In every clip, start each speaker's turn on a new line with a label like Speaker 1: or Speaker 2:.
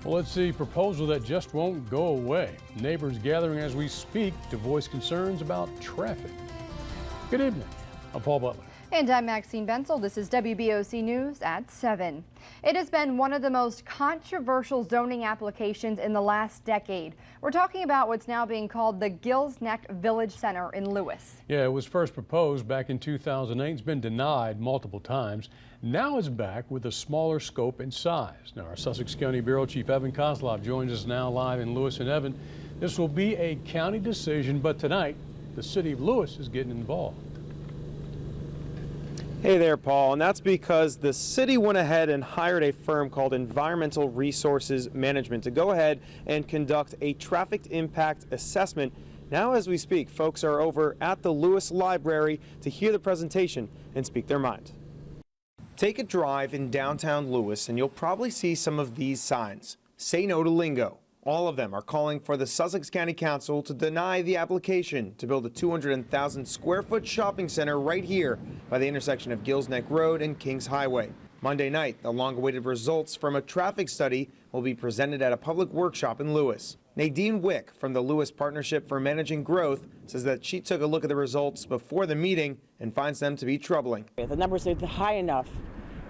Speaker 1: Well, it's a proposal that just won't go away. Neighbors gathering as we speak to voice concerns about traffic. Good evening. I'm Paul Butler.
Speaker 2: And I'm Maxine Bensel. This is WBOC News at 7. It has been one of the most controversial zoning applications in the last decade. We're talking about what's now being called the Gills Neck Village Center in Lewes.
Speaker 1: Yeah, it was first proposed back in 2008. It's been denied multiple times. Now it's back with a smaller scope and size. Now, our Sussex County Bureau Chief Evan Kozlov joins us now live in Lewes. And Evan, this will be a county decision, but tonight the city of Lewes is getting involved.
Speaker 3: Hey there, Paul, and that's because the city went ahead and hired a firm called Environmental Resources Management to go ahead and conduct a traffic impact assessment. Now, as we speak, folks are over at the Lewes Library to hear the presentation and speak their mind. Take a drive in downtown Lewes and you'll probably see some of these signs. Say no to lingo. All of them are calling for the Sussex County Council to deny the application to build a 200,000 square foot shopping center right here by the intersection of Gills Neck Road and Kings Highway. Monday night, the long-awaited results from a traffic study will be presented at a public workshop in Lewes. Nadine Wick from the Lewes Partnership for Managing Growth says that she took a look at the results before the meeting and finds them to be troubling.
Speaker 4: The numbers are high enough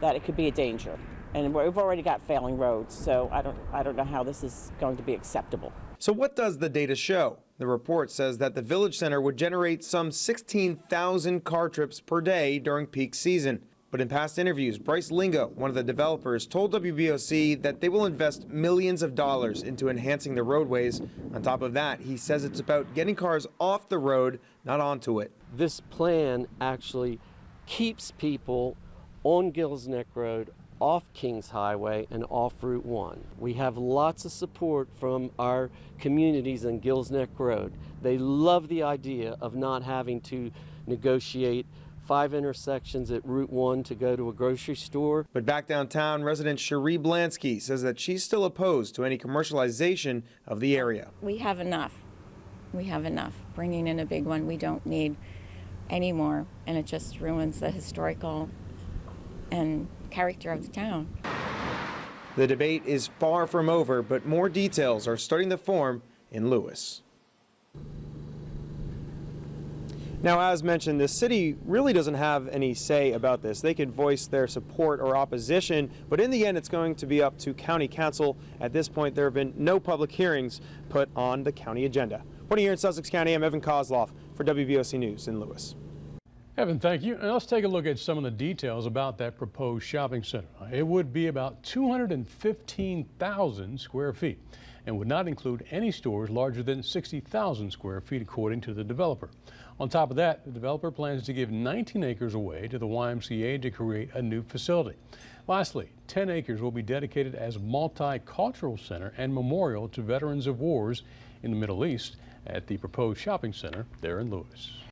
Speaker 4: that it could be a danger. And we've already got failing roads, so I don't know how this is going to be acceptable.
Speaker 3: So what does the data show? The report says that the Village Center would generate some 16,000 car trips per day during peak season. But in past interviews, Bryce Lingo, one of the developers, told WBOC that they will invest millions of dollars into enhancing the roadways. On top of that, he says it's about getting cars off the road, not onto it.
Speaker 5: This plan actually keeps people on Gills Neck Road, off Kings Highway and off Route 1. We have lots of support from our communities on Gills Neck Road. They love the idea of not having to negotiate 5 intersections at Route 1 to go to a grocery store.
Speaker 3: But back downtown, resident Cherie Blansky says that she's still opposed to any commercialization of the area.
Speaker 6: We have enough. We have enough. Bringing in a big one, we don't need any more, and it just ruins the historical and character of the town.
Speaker 3: The debate is far from over, but more details are starting to form in Lewes. Now, as mentioned, the city really doesn't have any say about this. They could voice their support or opposition, but in the end, it's going to be up to county council. At this point, there have been no public hearings put on the county agenda. Reporting here in Sussex County, I'm Evan Kozlov for WBOC News in Lewes.
Speaker 1: Evan, thank you. And let's take a look at some of the details about that proposed shopping center. It would be about 215,000 square feet and would not include any stores larger than 60,000 square feet, according to the developer. On top of that, the developer plans to give 19 acres away to the YMCA to create a new facility. Lastly, 10 acres will be dedicated as multicultural center and memorial to veterans of wars in the Middle East at the proposed shopping center there in Lewes.